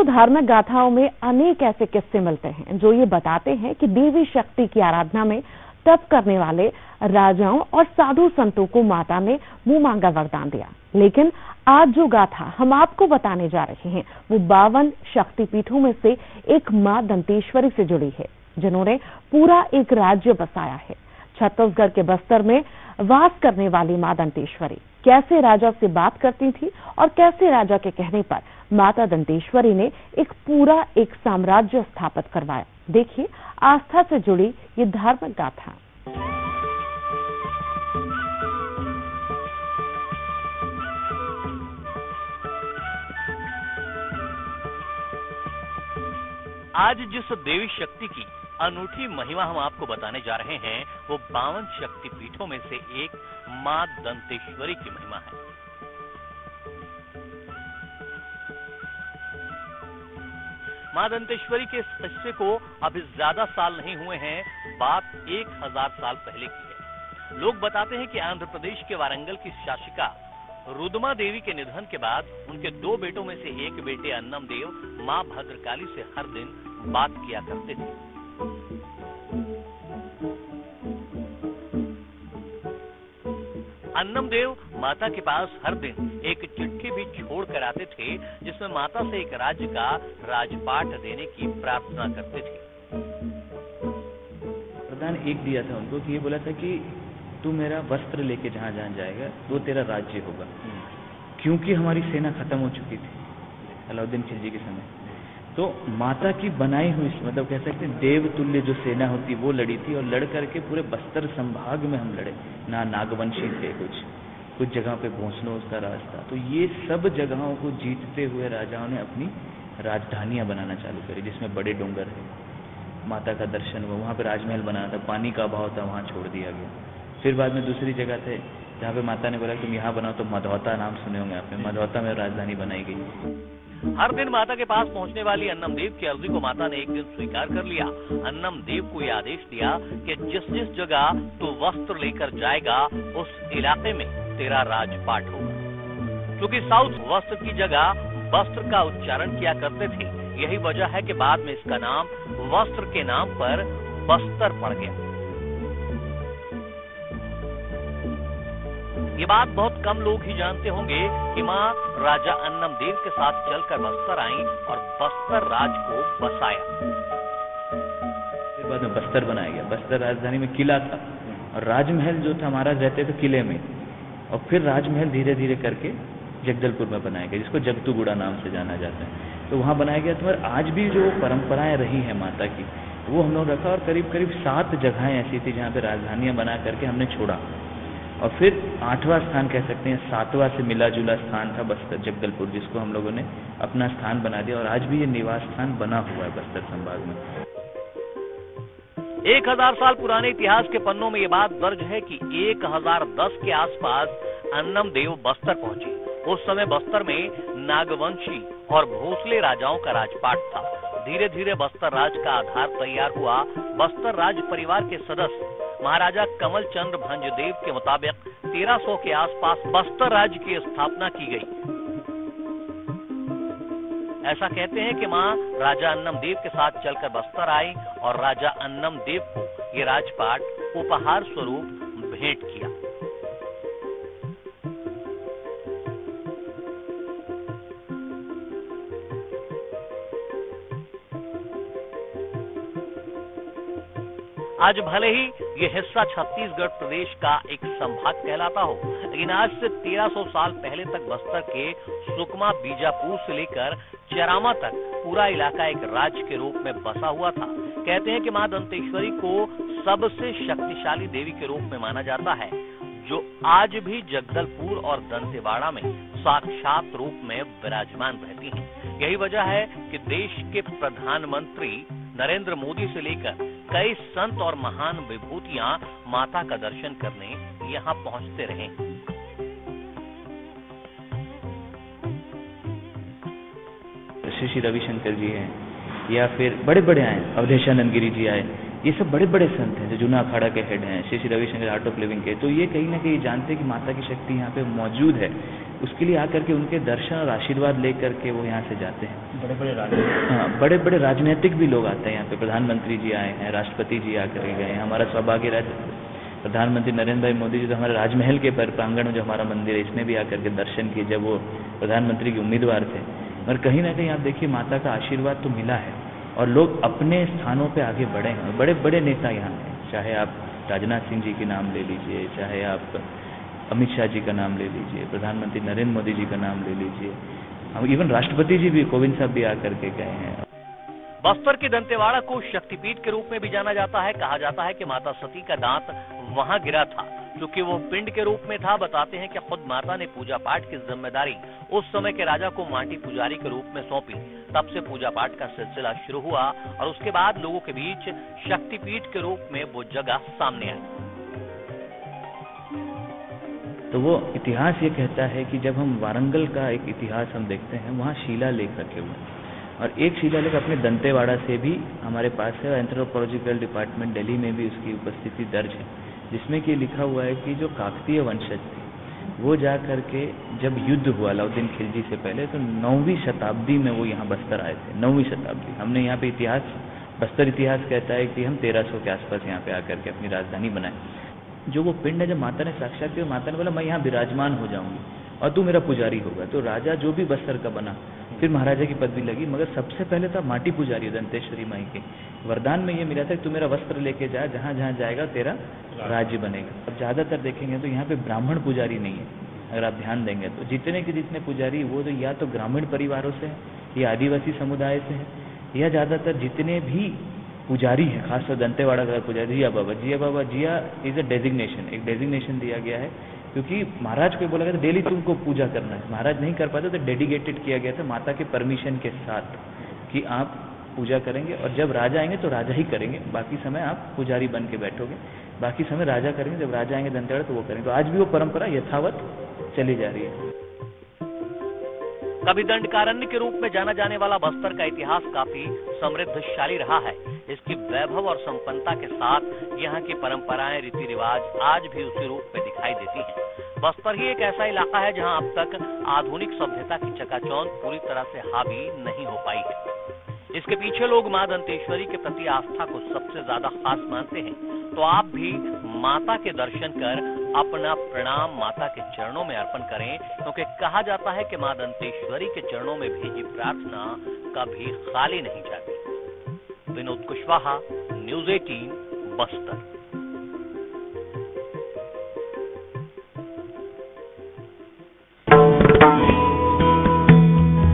दोस्तों, धार्मिक गाथाओं में अनेक ऐसे किस्से मिलते हैं जो ये बताते हैं कि देवी शक्ति की आराधना में तप करने वाले राजाओं और साधु संतों को माता ने मुंह मांगा वरदान दिया। लेकिन आज जो गाथा हम आपको बताने जा रहे हैं वो 52 शक्तिपीठों में से एक मां दंतेश्वरी से जुड़ी है, जिन्होंने पूरा एक राज्य बसाया है। छत्तीसगढ़ के बस्तर में वास करने वाली मां दंतेश्वरी कैसे राजा से बात करती थी और कैसे राजा के कहने पर माता दंतेश्वरी ने एक पूरा साम्राज्य स्थापित करवाया। देखिए आस्था से जुड़ी ये धार्मिक गाथा। आज जिस देवी शक्ति की अनूठी महिमा हम आपको बताने जा रहे हैं वो 52 शक्तिपीठों में से एक मां दंतेश्वरी की महिमा है। मां दंतेश्वरी के इस किस्से को अभी ज्यादा साल नहीं हुए हैं, बात 1000 साल पहले की है। लोग बताते हैं कि आंध्र प्रदेश के वारंगल की शासिका रुद्रमा देवी के निधन के बाद उनके 2 बेटों में से एक बेटे अन्नम देव मां भद्रकाली से हर दिन बात किया करते थे। अन्नम देव माता के पास हर दिन एक चिट्ठी भी छोड़ कर आते थे, जिसमें माता से एक राज्य का राजपाट देने की प्रार्थना करते थे। वरदान एक दिया था उनको कि ये बोला था कि तू मेरा वस्त्र लेके जहाँ जहाँ जाएगा वो तेरा राज्य होगा, क्योंकि हमारी सेना खत्म हो चुकी थी अलाउद्दीन खिलजी के समय। तो माता की बनाई हुई, मतलब कह सकते हैं देव तुल्य जो सेना होती वो लड़ी थी, और लड़ करके पूरे बस्तर संभाग में हम लड़े। ना नागवंशी थे, कुछ जगह पे भोंसलों का राज था। तो ये सब जगहों को जीतते हुए राजाओं ने अपनी राजधानियां बनाना चालू करी, जिसमें बड़े डोंगर है, माता का दर्शन हुआ, वहाँ पे राजमहल बना था, पानी का अभाव था, वहाँ छोड़ दिया गया। फिर बाद में दूसरी जगह थे जहाँ पे माता ने बोला तुम यहाँ बनाओ, तो मधौता नाम सुने होंगे आपने, मधौता में राजधानी बनाई गई। हर दिन माता के पास पहुंचने वाली अन्नम देव की अर्जी को माता ने एक दिन स्वीकार कर लिया। अन्नम देव को यह आदेश दिया कि जिस जिस जगह तू वस्त्र लेकर जाएगा उस इलाके में तेरा राजपाट होगा। क्योंकि साउथ वस्त्र की जगह वस्त्र का उच्चारण किया करते थे, यही वजह है कि बाद में इसका नाम वस्त्र के नाम पर बस्तर पड़ गया। ये बात बहुत कम लोग ही जानते होंगे कि मां राजा अन्नम देव के साथ चलकर बस्तर आईं और बस्तर राज को बसाया। फिर बाद में बस्तर बनाया गया। बस्तर राजधानी में किला था और राजमहल जो था, महाराज रहते थे किले में, और फिर राजमहल धीरे धीरे करके जगदलपुर में बनाया गया, जिसको जगतूगुड़ा नाम से जाना जाता है। तो वहाँ बनाया गया। तो आज भी जो परंपराएं रही है माता की वो हम लोग रखा, और करीब करीब 7 जगहें ऐसी थी जहाँ पे राजधानियां बना करके हमने छोड़ा। और फिर 8वां स्थान कह सकते हैं, 7वां से मिला जुला स्थान था बस्तर जगदलपुर, जिसको हम लोगों ने अपना स्थान बना दिया, और आज भी ये निवास स्थान बना हुआ है बस्तर संभाग में। 1000 साल पुराने इतिहास के पन्नों में ये बात दर्ज है कि 1010 के आसपास अन्नम देव बस्तर पहुंचे। उस समय बस्तर में नागवंशी और भोसले राजाओं का राजपाट था। धीरे धीरे बस्तर राज का आधार तैयार हुआ। बस्तर राज परिवार के सदस्य महाराजा कमल चंद्र भंजदेव के मुताबिक 1300 के आसपास बस्तर राज्य की स्थापना की गई। ऐसा कहते हैं कि मां राजा अन्नम देव के साथ चलकर बस्तर आई और राजा अन्नम देव को ये राजपाट उपहार स्वरूप भेंट किया। आज भले ही ये हिस्सा छत्तीसगढ़ प्रदेश का एक संभाग कहलाता हो, लेकिन आज से 1300 साल पहले तक बस्तर के सुकमा, बीजापुर से लेकर चरामा तक पूरा इलाका एक राज्य के रूप में बसा हुआ था। कहते हैं कि मां दंतेश्वरी को सबसे शक्तिशाली देवी के रूप में माना जाता है, जो आज भी जगदलपुर और दंतेवाड़ा में साक्षात रूप में विराजमान रहती हैं। यही वजह है कि देश के प्रधानमंत्री नरेंद्र मोदी से लेकर कई संत और महान विभूतियां माता का दर्शन करने यहां पहुंचते रहे। श्री रविशंकर जी हैं, या फिर बड़े बड़े आए, अवधेशानंद गिरी जी आए, ये सब बड़े बड़े संत हैं जो जूना अखाड़ा के हेड हैं, Shri Ravishankar art of living के। तो ये कहीं ना कहीं जानते हैं कि माता की शक्ति यहाँ पे मौजूद है। उसके लिए आकर के उनके दर्शन और आशीर्वाद लेकर के वो यहाँ से जाते हैं। बड़े बड़े राजनीतिक, हाँ, बड़े बड़े राजनीतिक भी लोग आते हैं यहाँ पे। प्रधानमंत्री जी आए हैं, राष्ट्रपति जी आकर के गए हैं। हमारा सौभाग्य प्रधानमंत्री नरेंद्र भाई मोदी जी तो हमारे राजमहल के प्रांगण में जो हमारा मंदिर है इसमें भी आकर के दर्शन किए जब वो प्रधानमंत्री के उम्मीदवार थे। और कहीं ना कहीं आप देखिए माता का आशीर्वाद तो मिला है और लोग अपने स्थानों पे आगे बढ़े हैं। बड़े बड़े नेता यहाँ हैं, चाहे आप राजनाथ सिंह जी के नाम ले लीजिए, चाहे आप अमित शाह जी का नाम ले लीजिए, प्रधानमंत्री नरेंद्र मोदी जी का नाम ले लीजिए, इवन राष्ट्रपति जी भी, कोविंद साहब भी आकर के गए हैं। बस्तर के दंतेवाड़ा को शक्तिपीठ के रूप में भी जाना जाता है। कहा जाता है कि माता सती का दांत वहां गिरा था क्योंकि वो पिंड के रूप में था। बताते हैं कि खुद माता ने पूजा पाठ की जिम्मेदारी उस समय के राजा को माटी पुजारी के रूप में सौंपी। तब से पूजा पाठ का सिलसिला शुरू हुआ और उसके बाद लोगों के बीच शक्तिपीठ के रूप में वो जगह सामने आई। तो वो इतिहास ये कहता है कि जब हम वारंगल का एक इतिहास हम देखते हैं, वहाँ शिलालेख रखे हुए हैं और एक शिलालेख अपने दंतेवाड़ा से भी हमारे पास है। एंथ्रोपोलॉजिकल डिपार्टमेंट दिल्ली में भी उसकी उपस्थिति दर्ज है, जिसमें कि लिखा हुआ है कि जो काकतीय वंशज थे वो जा करके जब युद्ध हुआ अलाउद्दीन खिलजी से पहले, तो 9वीं शताब्दी में वो यहाँ बस्तर आए थे। 9वीं शताब्दी हमने यहाँ पे इतिहास, बस्तर इतिहास कहता है कि हम 1300 के आसपास यहाँ पे आकर के अपनी राजधानी बनाए। जो वो पिंड है, जब माता ने साक्षात किया, माता ने बोला मैं यहाँ विराजमान हो जाऊंगी और तू मेरा पुजारी होगा। तो राजा जो भी बस्तर का बना, फिर महाराजा की पदवी लगी, मगर सबसे पहले था माटी पुजारी दंतेश्वरी माई के। वरदान में ये मिला था कि तू मेरा वस्त्र लेके जा, जहाँ जहाँ जाएगा तेरा राज्य बनेगा। अब ज्यादातर देखेंगे तो यहाँ पे ब्राह्मण पुजारी नहीं है, अगर आप ध्यान देंगे तो जितने के जितने पुजारी वो तो या तो ग्रामीण परिवारों से हैं, या आदिवासी समुदाय से हैं, या ज्यादातर जितने भी पुजारी है, खासतौर दंतेवाड़ा का पुजारी जिया बाबा जिया इज अ डेजिग्नेशन, एक डेजिग्नेशन दिया गया है क्योंकि महाराज को बोला गया था डेली तुमको पूजा करना है। महाराज नहीं कर पाते तो डेडिकेटेड किया गया था माता के परमिशन के साथ कि आप पूजा करेंगे और जब राजा आएंगे तो राजा ही करेंगे, बाकी समय आप पुजारी बन के बैठोगे, बाकी समय राजा करेंगे, जब राजा आएंगे दंतेवाड़ा तो वो करेंगे। तो आज भी वो परंपरा यथावत चली जा रही है। कभी दंडकारण्य के रूप में जाना जाने वाला बस्तर का इतिहास काफी समृद्धशाली रहा है। इसकी वैभव और संपन्नता के साथ यहाँ की परंपराएं, रीति रिवाज आज भी उसी रूप में दिखाई देती हैं। बस्तर ही एक ऐसा इलाका है जहाँ अब तक आधुनिक सभ्यता की चकाचौंध पूरी तरह से हावी नहीं हो पाई है। इसके पीछे लोग मां दंतेश्वरी के प्रति आस्था को सबसे ज्यादा खास मानते हैं। तो आप भी माता के दर्शन कर अपना प्रणाम माता के चरणों में अर्पण करें, क्योंकि कहा जाता है कि मां दंतेश्वरी के चरणों में भेजी प्रार्थना कभी खाली नहीं जाती। विनोद कुशवाहा, न्यूज़ 18, बस्तर।